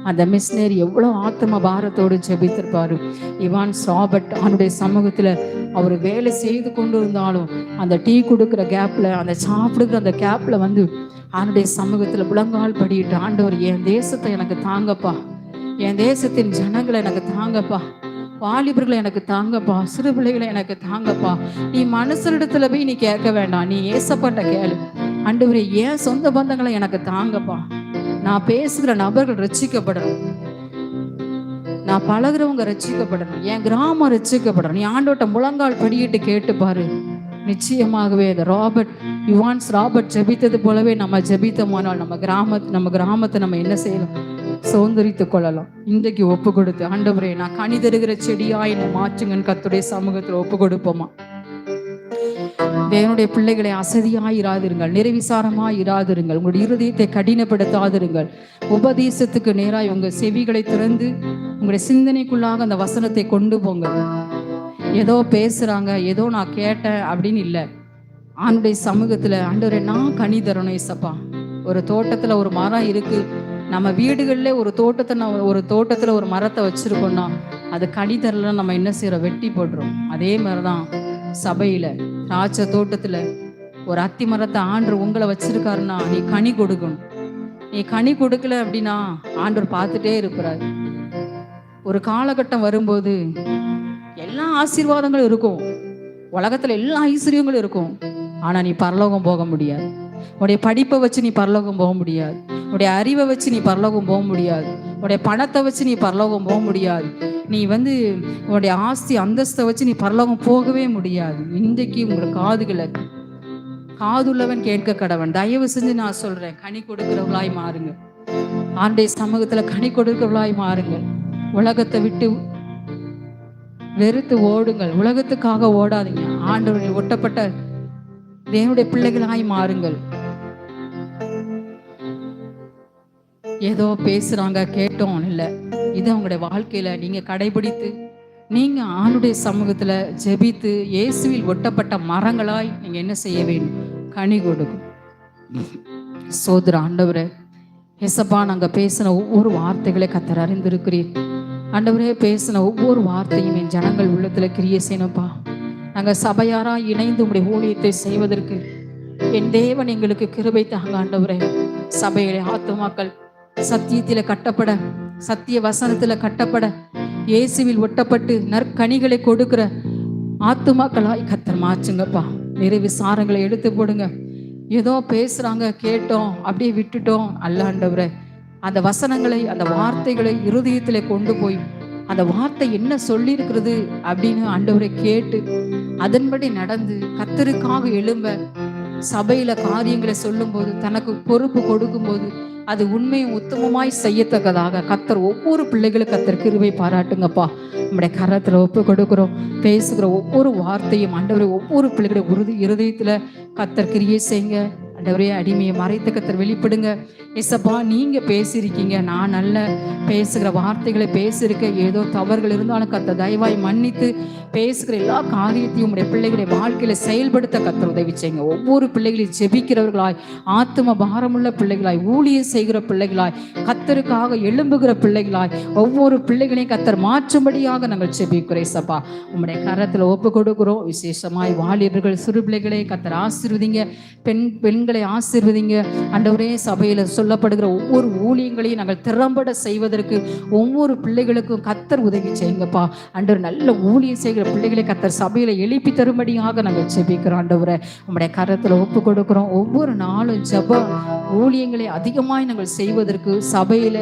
அந்த மிஷினரி எவ்வளோ ஆத்ம பாரத்தோடு ஜெபித்திருப்பாரு. இவான்ஸ் ராபர்ட் அவனுடைய சமூகத்தில் அவர் வேலை செய்து கொண்டு இருந்தாலும் அந்த டீ கொடுக்குற கேப்பில், அந்த சாப்பிடுக்கிற அந்த கேப்பில் வந்து அவனுடைய சமூகத்தில் முழங்கால் படிட்டு, ஆண்டவர் என் தேசத்தை எனக்கு தாங்கப்பா, என் தேசத்தின் ஜனங்களை எனக்கு தாங்கப்பா, வாலிபர்களை எனக்கு தாங்கப்பா, சிறு பிள்ளைகளை எனக்கு தாங்கப்பா. நீ மனுஷரிடத்துல போய் நீ கேட்க வேண்டாம், நீ ஏசப்பட்ட கேளு. ஆண்டவரே ஏன் சொந்த பந்தங்களை எனக்கு தாங்கப்பா, நான் பேசுகிற நபர்கள் ரட்சிக்கப்படணும், நான் பழகிறவங்க ரட்சிக்கப்படணும், என் கிராமம் ரட்சிக்கப்படணும். நீ ஆண்டோட்ட முழங்கால் படியிட்டு கேட்டு பாரு. நிச்சயமாகவே இந்த யுவான்ஸ் ராபர்ட் ஜெபித்தது போலவே நம்ம ஜெபித்தோமானால் நம்ம கிராமத்தை நம்ம என்ன செய்யலாம், சுதந்திரித்துக் கொள்ளலாம். இன்றைக்கு ஒப்பு கொடுத்து, ஆண்டவரே நான் கனி தருகிற செடியா என்னை மாற்றுங்கன்னு கர்த்தருடைய சமூகத்தில் ஒப்பு கொடுப்போமா. தேவனுடைய பிள்ளைகளை அசதியாயிராதிருங்கள், நிறைவிசாரமாயிராதிருங்கள், உங்களுடைய இருதயத்தை கடினப்படுத்தாதிருங்கள். உபதேசத்துக்கு நேராய் உங்க செவிகளை திறந்து உங்களுடைய சிந்தனைக்குள்ளாக அந்த வசனத்தை கொண்டு போங்க. ஏதோ பேசுறாங்க, ஏதோ நான் கேட்டேன் அப்படின்னு இல்லை. ஆண்டுடைய சமூகத்துல, ஆண்டவரே நான் கனி தரணும் ஏசப்பா. ஒரு தோட்டத்துல ஒரு மரம் இருக்கு, நம்ம வீடுகளில் ஒரு தோட்டத்துல ஒரு மரத்தை வச்சிருக்கோம்னா அது கனி தரல, நம்ம என்ன செய்யறோம், வெட்டி போடுறோம். அதே மாதிரிதான் சபையில திராட்சை தோட்டத்துல ஒரு அத்தி மரத்தை ஆண்டவர் உங்களை வச்சிருக்காருன்னா நீ கனி கொடுக்கணும். நீ கனி கொடுக்கல அப்படின்னா ஆண்டவர் பார்த்துட்டே இருக்கிறார். ஒரு காலகட்டம் வரும்போது எல்லா ஆசீர்வாதங்களும் இருக்கும், உலகத்துல எல்லா ஐஸ்வர்யங்களும் இருக்கும், ஆனா நீ பரலோகம் போக முடியாது. உடைய படிப்பை வச்சு நீ பரலோகம் போக முடியாது, உடைய அறிவை வச்சு நீ பரலோகம் போக முடியாது, உடைய பணத்தை வச்சு நீ பரலோகம் போக முடியாது, நீ உன்னுடைய ஆஸ்தி அந்தஸ்தை வச்சு நீ பரலோகம் போகவே முடியாது. இன்றைக்கு உங்களுக்கு காதுள்ளவன் கேட்க கடவன். தயவு செஞ்சு நான் சொல்றேன், கனி கொடுக்கிறவளாய் மாறுங்க. ஆண்டை சமூகத்துல கனி கொடுக்கிறவளாய் மாறுங்கள். உலகத்தை விட்டு வெறுத்து ஓடுங்கள், உலகத்துக்காக ஓடாதீங்க. ஆண்டவருடைய ஒட்டப்பட்ட தேவனுடைய பிள்ளைகளாய் மாறுங்கள். ஏதோ பேசுறாங்க கேட்டோம் இல்லை, இது உங்களுடைய வாழ்க்கையில நீங்க கடைபிடித்து நீங்க ஆண்டுடைய சமூகத்துல ஜெபித்து இயேசுவில் ஒட்டப்பட்ட மரங்களாய் நீங்க என்ன செய்ய வேண்டும், கனி கொடுக்கும். சோதர ஆண்டவரே எசப்பா, நாங்க பேசின ஒவ்வொரு வார்த்தைகளை கர்த்தர் அறிந்திருக்கிறீர். ஆண்டவரே பேசின ஒவ்வொரு வார்த்தையும் என் ஜனங்கள் உள்ளத்துல கிரியை செய்யணும்ப்பா. நாங்க சபையாரா இணைந்து உங்களுடைய ஊழியத்தை செய்வதற்கு என் தேவன் எங்களுக்கு கிருபை தாங்க ஆண்டவரே. சபையிலே ஆத்துமாக்கள் சத்தியத்தில கட்டப்பட, சத்திய வசனத்துல கட்டப்பட, இயேசுவில் ஒட்டப்பட்டு நற்கனிகளை கொடுக்கிற ஆத்துமாக்களாய் கர்த்தர் மாற்றுங்கப்பா. நிறைவு சாரங்களை எடுத்து போடுங்க. ஏதோ பேசுறாங்க கேட்டோம் அப்படியே விட்டுட்டோம் அல்ல ஆண்டவரே. அந்த வசனங்களை, அந்த வார்த்தைகளை இருதயத்திலே கொண்டு போய் அந்த வார்த்தை என்ன சொல்லி இருக்கிறது அப்படின்னு ஆண்டவரை கேட்டு அதன்படி நடந்து கர்த்தருக்காக எழும்ப, சபையில காரியங்களை சொல்லும் போது, தனக்கு பொறுப்பு கொடுக்கும் போது அது உண்மையும் உத்தமமாய் செய்யத்தக்கதாக கர்த்தர் ஒவ்வொரு பிள்ளைகளும் கர்த்தர் கிருபை பாராட்டுங்கப்பா. நம்முடைய கரத்துல ஒப்பு கொடுக்கிறோம். பேசுகிற ஒவ்வொரு வார்த்தையும் ஆண்டவரை ஒவ்வொரு பிள்ளைகளுடைய இருதயத்துல கர்த்தர் கிரியை செய்யுங்க. ஆண்டவரே அடிமையை மறைத்து கர்த்தர் வெளிப்படுங்க. ஏசப்பா, நீங்க பேசியிருக்கீங்க, நான் நல்ல பேசுகிற வார்த்தைகளை பேசியிருக்க, ஏதோ தவறுகள் இருந்தாலும் கர்த்தர் தயவாய் மன்னித்து பேசுகிற எல்லா காரியத்தையும் உடைய பிள்ளைகளுடைய வாழ்க்கையில செயல்படுத்த கர்த்தர் உதவி செய்யுங்க. ஒவ்வொரு பிள்ளைகளையும் ஜெபிக்கிறவர்களாய், ஆத்தும பாரமுள்ள பிள்ளைகளாய், ஊழியம் செய்கிற பிள்ளைகளாய், கர்த்தருக்காக எழும்புகிற பிள்ளைகளாய் ஒவ்வொரு பிள்ளைகளையும் கர்த்தர் மாற்றும்படியாக நாங்கள் ஜெபிக்கிறோம். ஏசப்பா, உம்முடைய கரத்துல ஒப்பு கொடுக்கிறோம். விசேஷமாய் வாலிபர்கள், சிறு பிள்ளைகளை கர்த்தர் ஆசீர்வதிங்க, பெண்களை ஆசீர்வதிங்க. ஆண்டவரே, சபையில சொல்லப்படுகிற ஒவ்வொரு ஊழியங்களையும் நாங்கள் திறம்பட செய்வதற்கு ஒவ்வொரு பிள்ளைகளுக்கும் கர்த்தர் உதவி செய்யுங்கப்பா. ஆண்டவர் நல்ல ஊழியம் செய்கிற பிள்ளைகளை கர்த்தர் சபையில எழுப்பி தரும்படியாக நாங்கள் ஜெபிக்கிறோம். ஆண்டவரே, உம்முடைய கரத்துல ஒப்பு கொடுக்கிறோம். ஒவ்வொரு நாளும் ஜெப ஊழியங்களை அதிகமாய் நாங்கள் செய்வதற்கு சபையில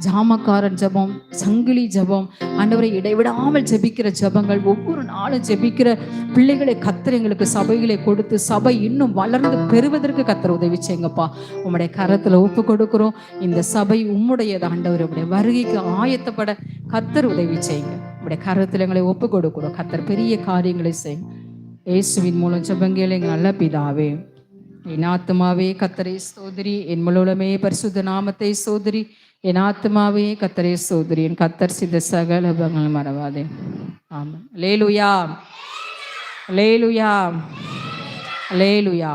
ஜாமக்காரன் ஜெபம், சங்கிலி ஜெபம், ஆண்டவரை இடைவிடாமல் ஜெபிக்கிற ஜெபங்கள், ஒவ்வொரு நாளும் ஜெபிக்கிற பிள்ளைகளை கர்த்தர் எங்களுக்கு சபைகளை கொடுத்து சபை இன்னும் வளர்ந்து பெறுவதற்கு கர்த்தர் உதவி செய்யுங்கப்பா. உம்முடைய கரத்துல ஒப்பு கொடுக்கிறோம். இந்த சபை உம்முடையது ஆண்டவர். உம்முடைய வருகைக்கு ஆயத்தப்பட கர்த்தர் உதவி செய்யுங்க. உம்முடைய கரத்துல எங்களை ஒப்பு கொடுக்கிறோம். கர்த்தர் பெரிய காரியங்களை செய்யுங்க. இயேசுவின் மூலம் ஜெபங்கள் எங்கள் நல்ல பிதாவே. என் ஆத்துமாவே கர்த்தரை ஸ்தோத்திரி, என் முழுமே பரிசுத்த நாமத்தை ஸ்தோத்திரி. என் ஆத்துமாவே கர்த்தரை ஸ்தோத்திரி, என் கர்த்தர் செய்த சகல உபகாரங்களை மறவாதே. ஆமென். அல்லேலூயா, அல்லேலூயா, அல்லேலூயா.